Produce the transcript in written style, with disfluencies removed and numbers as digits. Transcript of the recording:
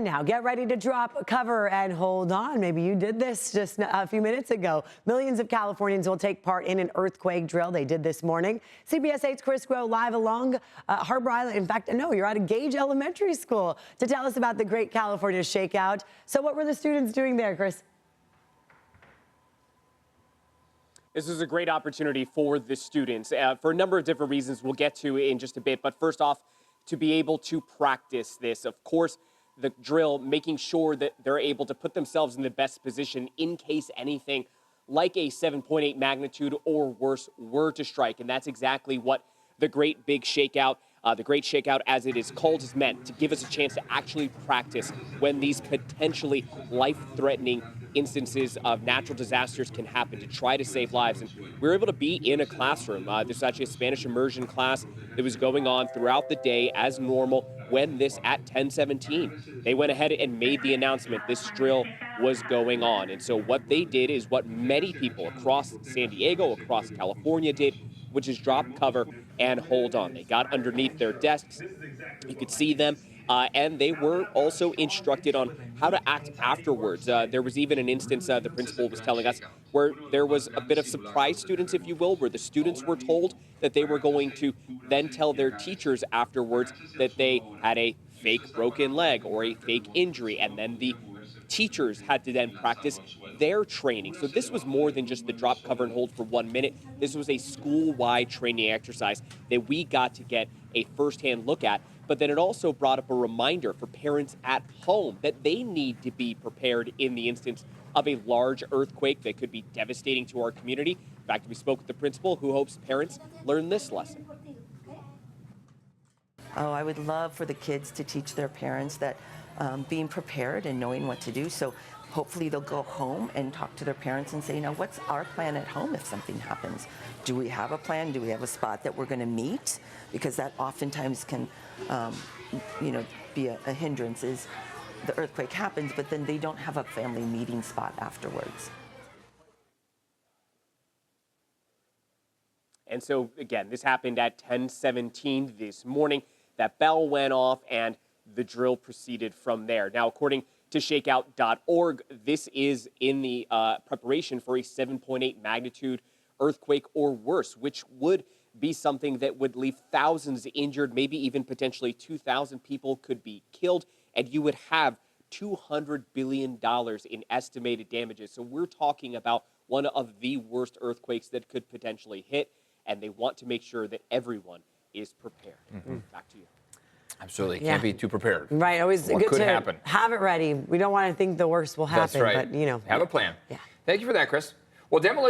Now get ready to drop cover and hold on. Maybe you did this just a few minutes ago. Millions of Californians will take part in an earthquake drill. They did this morning. CBS 8's Chris Grow live along Harbor Island. In fact, no, you're out of Gage Elementary School to tell us about the Great California ShakeOut. So what were the students doing there, Chris? This is a great opportunity for the students for a number of different reasons we'll get to in just a bit. But first off, to be able to practice this, of course, the drill, making sure that they're able to put themselves in the best position in case anything like a 7.8 magnitude or worse were to strike. And that's exactly what the Great Big Shakeout, the Great Shakeout as it is called, is meant to give us a chance to actually practice when these potentially life-threatening instances of natural disasters can happen, to try to save lives. And we were able to be in a classroom. There's actually a Spanish immersion class that was going on throughout the day as normal when this at 10:17. They went ahead and made the announcement this drill was going on. And so what they did is what many people across San Diego, across California did, which is drop cover and hold on. They got underneath their desks. You could see them. And they were also instructed on how to act afterwards. There was even an instance, the principal was telling us, where there was a bit of surprise students, if you will, where the students were told that they were going to then tell their teachers afterwards that they had a fake broken leg or a fake injury, and then the teachers had to then practice their training. So this was more than just the drop, cover, and hold for 1 minute. This was a school-wide training exercise that we got to get a firsthand look at. But then it also brought up a reminder for parents at home that they need to be prepared in the instance of a large earthquake that could be devastating to our community. In fact, we spoke with the principal who hopes parents learn this lesson. Oh, I would love for the kids to teach their parents that being prepared and knowing what to do. So hopefully they'll go home and talk to their parents and say, now, what's our plan at home if something happens? Do we have a plan? Do we have a spot that we're going to meet? Because that oftentimes can, be a hindrance. Is the earthquake happens, but then they don't have a family meeting spot afterwards. And so, again, this happened at 10:17 this morning. That bell went off and the drill proceeded from there. Now, according to shakeout.org, this is in the preparation for a 7.8 magnitude earthquake or worse, which would be something that would leave thousands injured, maybe even potentially 2,000 people could be killed, and you would have $200 billion in estimated damages. So we're talking about one of the worst earthquakes that could potentially hit, and they want to make sure that everyone is prepared. Back to you. Absolutely. Can't be too prepared. Right. Always what good could to happen. have it ready. We don't want to think the worst will happen. That's right. But, have a plan. Yeah. Thank you for that, Chris. Well, demolition.